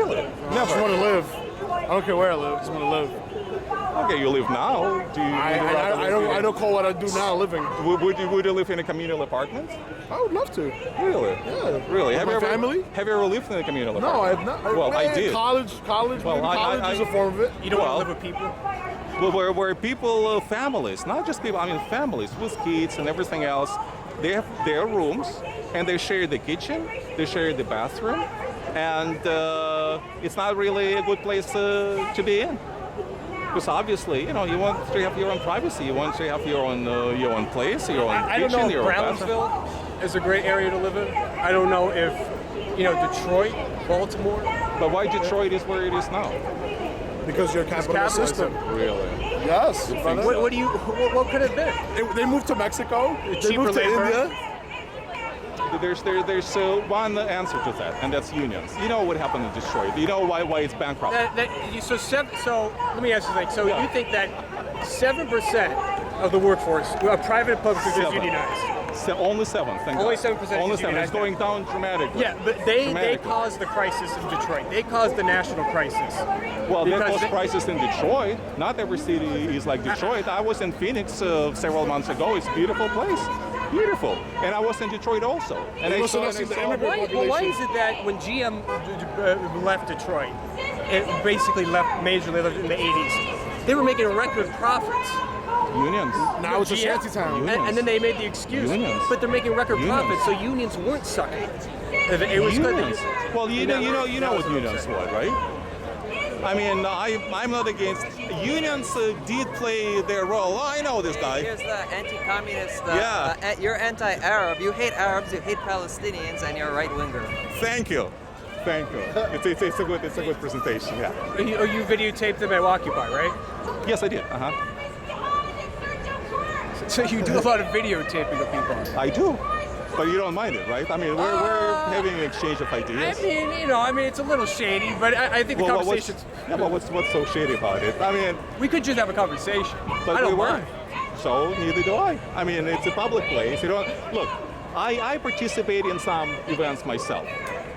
Really? I Never. just want to live. I don't care where I live. I just want to live. Okay, you live now. Do you? I don't call what I do now living. Would you live in a communal apartment? I would love to. Really? Yeah. Really? With my family? Have you ever lived in a communal No, I apartment? have not. Well, I did. College. Well, Maybe college is a form of it. You don't Well, want to live with people? Well, where people, families, not just people, I mean families with kids and everything else, they have their rooms and they share the kitchen, they share the bathroom, and it's not really a good place to be in. Because obviously, you want to have your own privacy, you want to have your own place, your own I don't kitchen, know if your own bathroom. Brownsville is a great area to live in. I don't know if, Detroit, Baltimore. But why Detroit is where it is now? Because you're a capitalist system. Really? Yes. brother. What could it have been? They moved to Mexico. They Cheaper moved to labor. India. There's one answer to that, and that's unions. You know what happened in Detroit. You know why it's bankrupt. So let me ask you something. So you think that 7% of the workforce, private and public sector, is unionized? Only 7. Thank Only God. 7% Only is 7. It's unionized going down dramatically. Yeah, but they Dramatically. caused the crisis in Detroit. They caused the national crisis. Well, there Because was they- crisis in Detroit. Not every city is like Detroit. I was in Phoenix several months ago. It's a beautiful place. Beautiful. And I was in Detroit also. And I saw, Why is it that when GM left Detroit, it basically majorly left in the 80s, they were making record profits. unions. Now it's a GM. shanty town. And then they made the excuse, Unions. but they're making record Unions. profits, so unions weren't sucking. It was good. Unions. Well, you know what unions were, right? I mean, I'm not against unions. Did play their role. Oh, I know this guy. Here's the anti-communist. Yeah. You're anti-Arab. You hate Arabs. You hate Palestinians, and you're a right-winger. Thank you. Thank you. It's a good presentation. Yeah. You videotaped them at Occupy, right? Yes, I did. So you do a lot of videotaping of people. I do. But you don't mind it, right? I mean, we're having an exchange of ideas. I mean, it's a little shady, but I think the conversation's... But what's so shady about it? I mean... We could just have a conversation. But I don't we mind. weren't. So neither do I. I mean, it's a public place. You don't... Look, I participate in some events myself.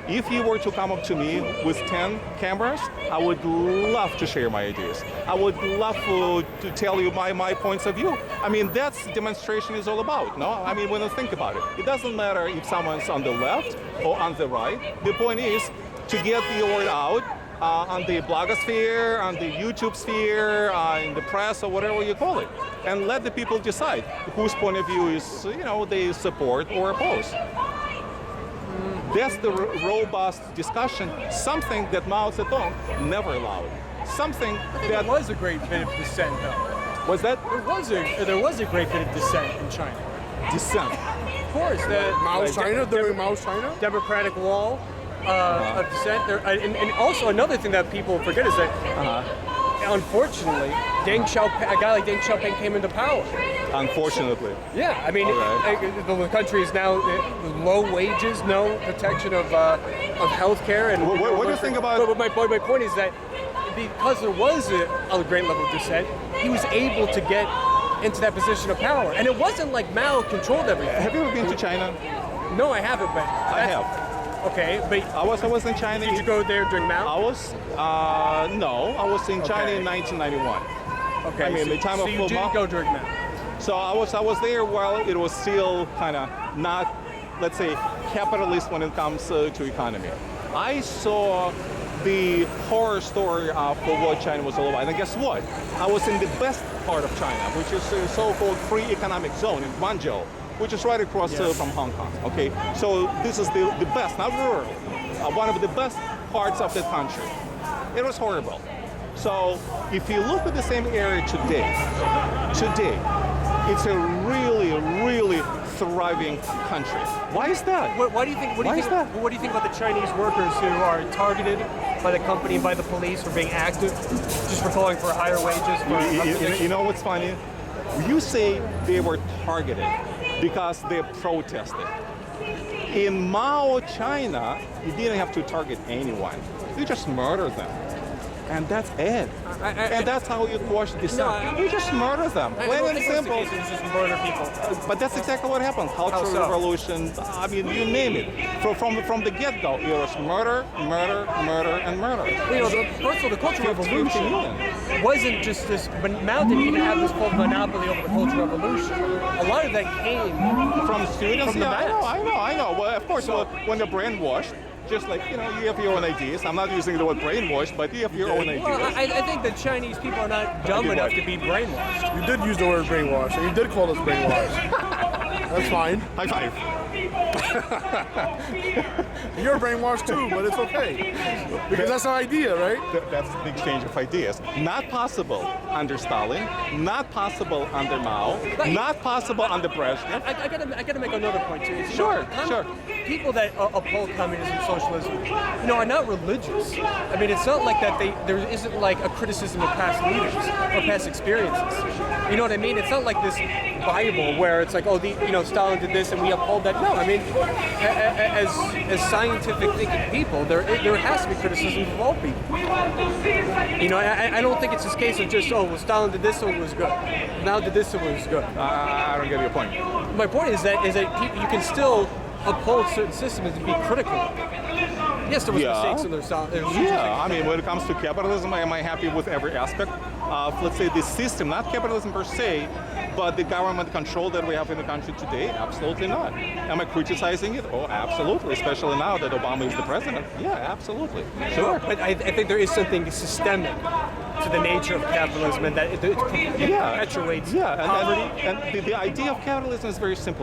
If you were to come up to me with 10 cameras, I would love to share my ideas. I would love to tell you my points of view. I mean, that's demonstration is all about, no? I mean, when you think about it, it doesn't matter if someone's on the left or on the right. The point is to get the word out on the blogosphere, on the YouTube sphere, in the press, or whatever you call it, and let the people decide whose point of view is, they support or oppose. That's the robust discussion, something that Mao Zedong never allowed. Something that was a great bit of dissent, though. Was that? There was a great bit of dissent in China. Dissent. Of course, Mao's China, during Mao's China? Democratic wall of dissent. And also another thing that people forget is that, unfortunately, a guy like Deng Xiaoping came into power. Unfortunately. Yeah, I mean, the country is now low wages, no protection of health care. And what do you think about? But my point is that because there was a great level of dissent, he was able to get into that position of power, and it wasn't like Mao controlled everything. Have you ever been to China? No, I haven't been. I have. Okay, but I was in China. Did you go there during Mao? I was no, I was in China in 1991. Okay, I mean, the time so of you didn't go during Mao. So I was there while it was still kind of not, let's say, capitalist when it comes to economy. I saw the horror story of what China was all about. And guess what? I was in the best part of China, which is the so-called free economic zone in Guangzhou, which is right across from Hong Kong. Okay, so this is the best, not rural, one of the best parts of the country. It was horrible. So if you look at the same area today, it's a really, really thriving country. Why is that? What do you think? What do you think about the Chinese workers who are targeted by the company and by the police for being active, just for calling for higher wages? You know what's funny? You say they were targeted because they protested. In Mao China, you didn't have to target anyone. You just murder them. And that's it. And that's how you quash dissent. You just murder them. I Plain don't and think that's the simple. case, it's just murder people. But that's exactly what happens. Cultural How so? revolution, I mean, you name it. From the get-go, it was murder, murder, murder, and murder. You know, first of all, the Cultural 50 Revolution million. wasn't just this, but Mao didn't even have this full monopoly over the Cultural Revolution. A lot of that came From students, From the yeah, mass. I know. Well, of course, when they're brainwashed, just like, you have your own ideas. I'm not using the word brainwashed, but you have your own ideas. Well, I think the Chinese people are not dumb did enough what? to be brainwashed. You did use the word brainwash, and you did call us brainwashed. That's fine. High five. You're brainwashed too, but it's okay. Because that's our idea, right? That's the exchange of ideas. Not possible under Stalin, not possible under Mao, not possible under Brezhnev. I gotta make another point too. Sure. People that uphold communism, socialism, are not religious. I mean, it's not like that. There isn't like a criticism of past leaders or past experiences. You know what I mean? It's not like this Bible where it's like, Stalin did this and we uphold that. No, I mean, as scientific thinking people, there has to be criticism of all people. I don't think it's this case of just, Stalin did this, so it was good. Mao did this, so it was good. I don't get your point. My point is that you can still uphold certain systems and be critical. Yes, there was mistakes in their side. Yeah, I mean, when it comes to capitalism, am I happy with every aspect of, let's say, the system, not capitalism per se, but the government control that we have in the country today? Absolutely not. Am I criticizing it? Oh, absolutely, especially now that Obama is the president. Yeah, absolutely. Sure. But I think there is something systemic to the nature of capitalism and that it perpetuates poverty. And the idea of capitalism is very simple.